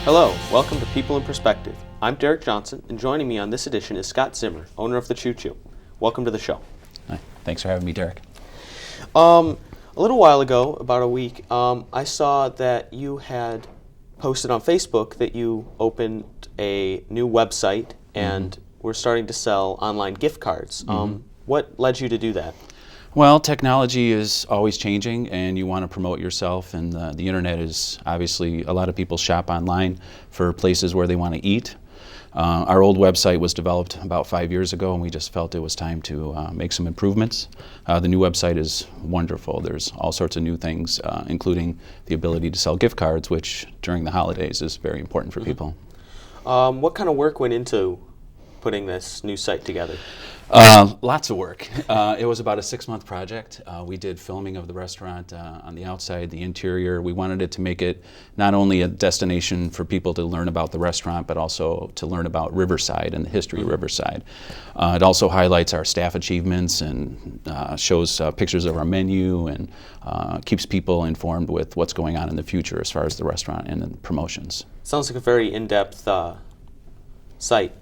Hello, welcome to People in Perspective. I'm Derek Johnson, and joining me on this edition is Scott Zimmer, owner of the Choo Choo. Welcome to the show. Hi. Thanks for having me, Derek. A little while ago, about a week, I saw that you had posted on Facebook that you opened a new website and were starting to sell online gift cards. What led you to do that? Well, technology is always changing, and you want to promote yourself, and the internet is obviously, a lot of people shop online for places where they want to eat. Our old website was developed about 5 years ago, and we just felt it was time to make some improvements. The new website is wonderful. There's all sorts of new things, including the ability to sell gift cards, which during the holidays is very important for people. What kind of work went into putting this new site together? Lots of work. It was about a 6-month project. We did filming of the restaurant on the outside, the interior. We wanted it to make it not only a destination for people to learn about the restaurant, but also to learn about Riverside and the history of Riverside. It also highlights our staff achievements and shows pictures of our menu and keeps people informed with what's going on in the future as far as the restaurant and the promotions. Sounds like a very in-depth site.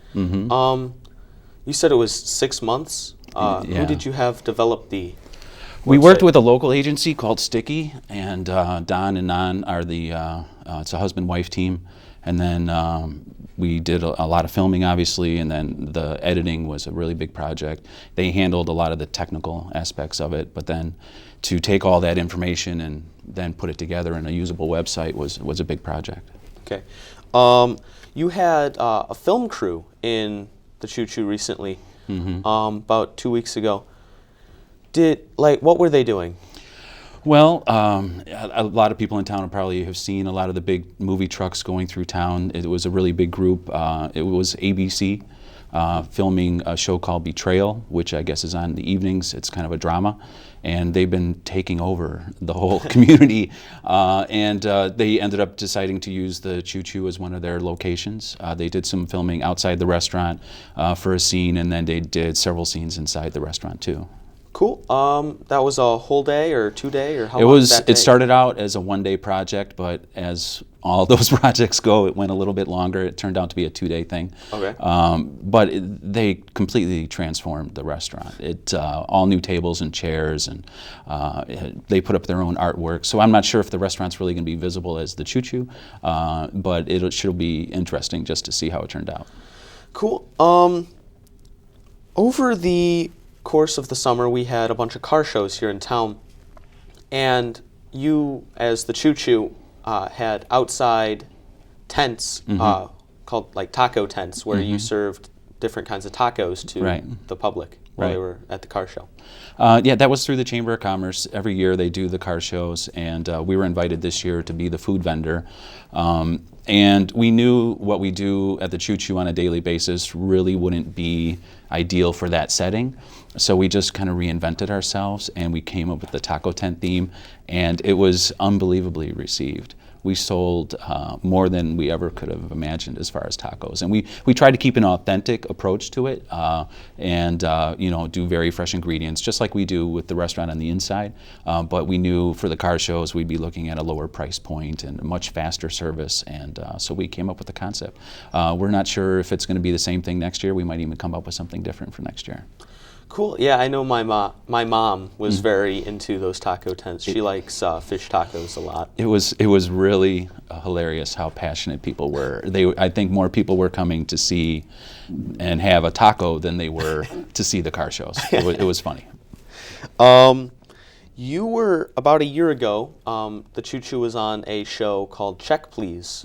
You said it was 6 months. Yeah. Who did you have develop the website? We worked with a local agency called Sticky, and Don and Nan are it's a husband-wife team. And then we did a lot of filming, obviously, and then the editing was a really big project. They handled a lot of the technical aspects of it, but then to take all that information and then put it together in a usable website was a big project. Okay. You had a film crew in the Choo Choo recently, about 2 weeks ago. What were they doing? Well, a lot of people in town probably have seen a lot of the big movie trucks going through town. It was a really big group. It was ABC filming a show called Betrayal, which I guess is on the evenings. It's kind of a drama. And they've been taking over the whole community. And they ended up deciding to use the Choo Choo as one of their locations. They did some filming outside the restaurant for a scene, and then they did several scenes inside the restaurant too. Cool. That was a whole day or 2 day, or how long was that day? It started out as a one-day project, but as all those projects go, it went a little bit longer. It turned out to be a 2-day thing. Okay. But they completely transformed the restaurant. All new tables and chairs, and they put up their own artwork. So I'm not sure if the restaurant's really going to be visible as the Choo Choo, but it should be interesting just to see how it turned out. Cool. Over the course of the summer, we had a bunch of car shows here in town, and you, as the Choo Choo, had outside tents called like taco tents, where you served different kinds of tacos to the public while they were at the car show. Yeah, that was through the Chamber of Commerce. Every year they do the car shows, and we were invited this year to be the food vendor. And we knew what we do at the Choo Choo on a daily basis really wouldn't be ideal for that setting. So we just kind of reinvented ourselves, and we came up with the taco tent theme, and it was unbelievably received. We sold more than we ever could have imagined as far as tacos. And we tried to keep an authentic approach to it and do very fresh ingredients, just like we do with the restaurant on the inside. But we knew for the car shows we'd be looking at a lower price point and a much faster service. And so we came up with the concept. We're not sure if it's going to be the same thing next year. We might even come up with something different for next year. Cool. Yeah, I know my mom was very into those taco tents. She likes fish tacos a lot. It was really hilarious how passionate people were. I think more people were coming to see and have a taco than they were to see the car shows. It was funny. You were, about a year ago, the Choo Choo was on a show called Check Please.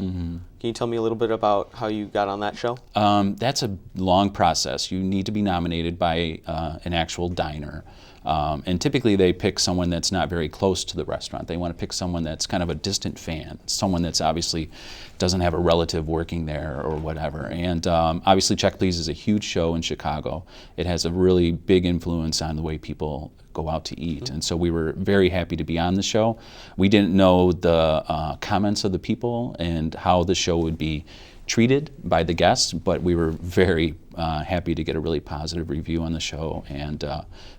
Can you tell me a little bit about how you got on that show? That's a long process. You need to be nominated by an actual diner. And typically they pick someone that's not very close to the restaurant. They want to pick someone that's kind of a distant fan, someone that's obviously doesn't have a relative working there or whatever. And obviously Check Please is a huge show in Chicago. It has a really big influence on the way people go out to eat. And so we were very happy to be on the show. We didn't know the comments of the people and how the show would be treated by the guests, but we were very happy to get a really positive review on the show, and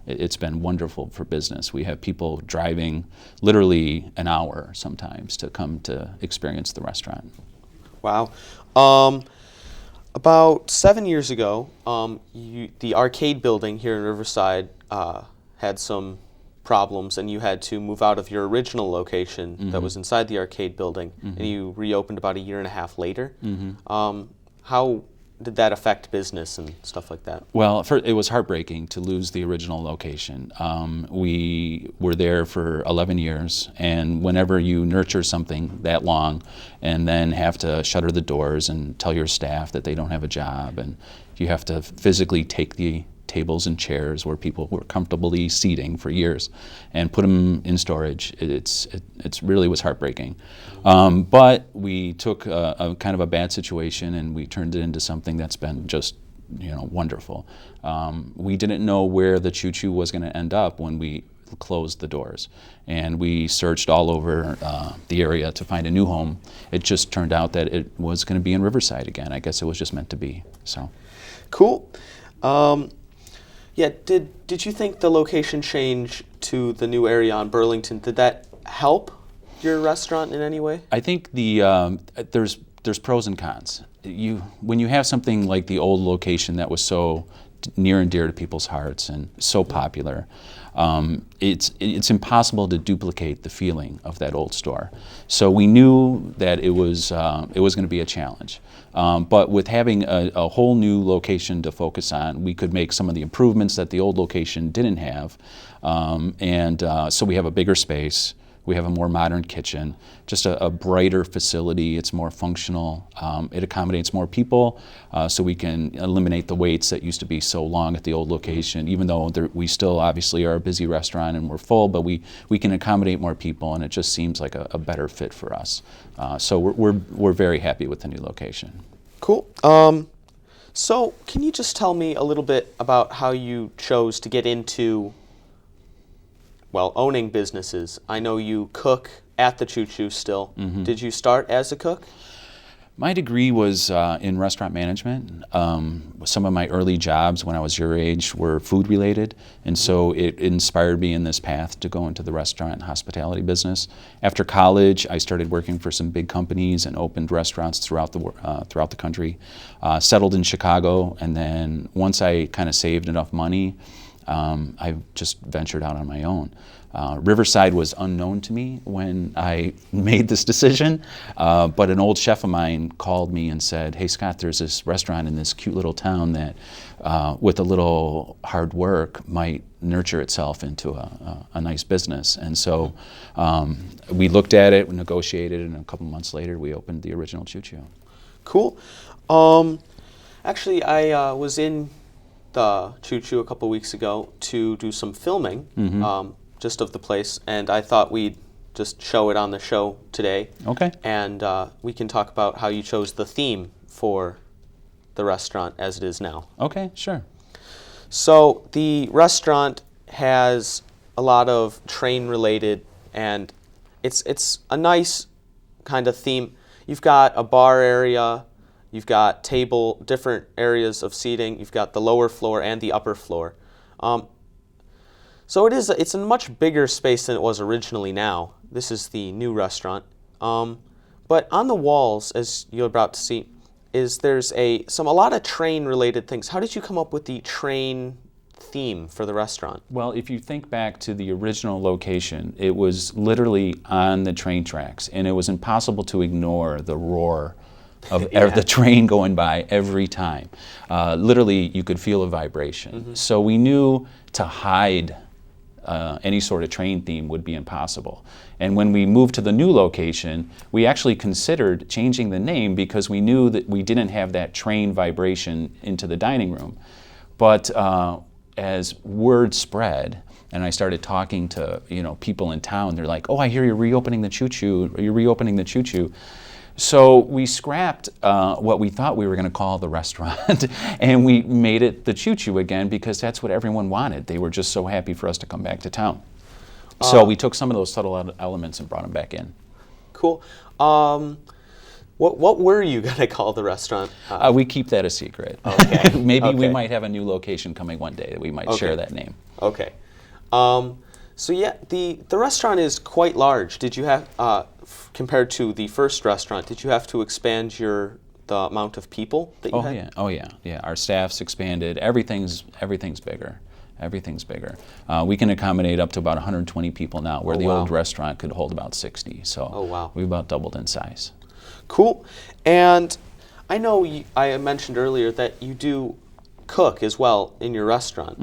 it's been wonderful for business. We have people driving literally an hour sometimes to come to experience the restaurant. Wow. About 7 years ago, the arcade building here in Riverside had some problems, and you had to move out of your original location that was inside the arcade building, and you reopened about a year and a half later. How did that affect business and stuff like that? Well, it was heartbreaking to lose the original location. We were there for 11 years, and whenever you nurture something that long and then have to shutter the doors and tell your staff that they don't have a job, and you have to physically take the tables and chairs where people were comfortably seating for years and put them in storage, it really was heartbreaking. But we took a kind of a bad situation and we turned it into something that's been just wonderful. We didn't know where the Choo Choo was going to end up when we closed the doors, and we searched all over the area to find a new home. It just turned out that it was going to be in Riverside again. I guess it was just meant to be. So cool. Yeah, did you think the location change to the new area on Burlington, did that help your restaurant in any way? I think there's pros and cons. When you have something like the old location that was so near and dear to people's hearts and so popular, it's impossible to duplicate the feeling of that old store. So we knew that it was going to be a challenge. But with having a whole new location to focus on, we could make some of the improvements that the old location didn't have. So we have a bigger space. We have a more modern kitchen, just a brighter facility. It's more functional. It accommodates more people, so we can eliminate the waits that used to be so long at the old location. Even though we still obviously are a busy restaurant and we're full, but we can accommodate more people, and it just seems like a better fit for us. So we're very happy with the new location. Cool. So can you just tell me a little bit about how you chose to get into owning businesses? I know you cook at the Choo Choo still. Did you start as a cook? My degree was in restaurant management. Some of my early jobs when I was your age were food related, and so it inspired me in this path to go into the restaurant and hospitality business. After college, I started working for some big companies and opened restaurants throughout the country. Settled in Chicago, and then once I kind of saved enough money, I just ventured out on my own. Riverside was unknown to me when I made this decision, but an old chef of mine called me and said, "Hey Scott, there's this restaurant in this cute little town that with a little hard work might nurture itself into a nice business." And so we looked at it, we negotiated, and a couple months later we opened the original Choo Choo. Cool. Actually, I was in the Choo Choo a couple weeks ago to do some filming, just of the place, and I thought we'd just show it on the show today. Okay. And we can talk about how you chose the theme for the restaurant as it is now. Okay, sure. So the restaurant has a lot of train-related, and it's a nice kind of theme. You've got a bar area. You've got different areas of seating. You've got the lower floor and the upper floor. So it's a much bigger space than it was originally now. This is the new restaurant. But on the walls, as you're about to see, there's a lot of train-related things. How did you come up with the train theme for the restaurant? Well, if you think back to the original location, it was literally on the train tracks, and it was impossible to ignore the roar of the train going by every time. Literally, you could feel a vibration. So we knew to hide any sort of train theme would be impossible. And when we moved to the new location, we actually considered changing the name because we knew that we didn't have that train vibration into the dining room. But as word spread, and I started talking to people in town, they're like, "Oh, I hear you're reopening the Choo Choo. You're reopening the Choo Choo." So we scrapped what we thought we were going to call the restaurant, and we made it the Choo Choo again because that's what everyone wanted. They were just so happy for us to come back to town. So we took some of those subtle elements and brought them back in. Cool. What were you going to call the restaurant? We keep that a secret. Okay. Maybe we might have a new location coming one day that we might share that name. Okay. So yeah, the restaurant is quite large. Did you have compared to the first restaurant, did you have to expand the amount of people that you had? Yeah. Our staff's expanded. Everything's bigger. Everything's bigger. We can accommodate up to about 120 people now, where the old restaurant could hold about 60. So we've about doubled in size. Cool. And I know I mentioned earlier that you do cook as well in your restaurant.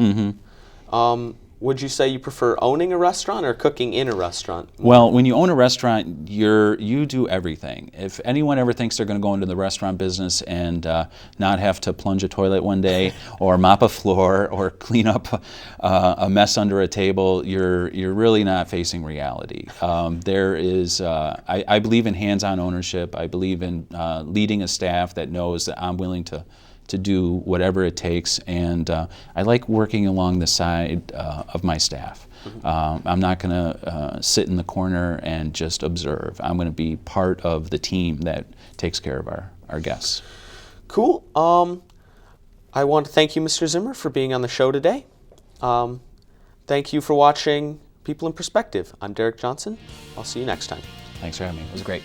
Would you say you prefer owning a restaurant or cooking in a restaurant? Well, when you own a restaurant, you do everything. If anyone ever thinks they're going to go into the restaurant business and not have to plunge a toilet one day, or mop a floor, or clean up a mess under a table, you're really not facing reality. I believe in hands-on ownership. I believe in leading a staff that knows that I'm willing to do whatever it takes, and I like working along the side of my staff. I'm not going to sit in the corner and just observe. I'm going to be part of the team that takes care of our guests. Cool. I want to thank you, Mr. Zimmer, for being on the show today. Thank you for watching People in Perspective. I'm Derek Johnson. I'll see you next time. Thanks for having me. It was great.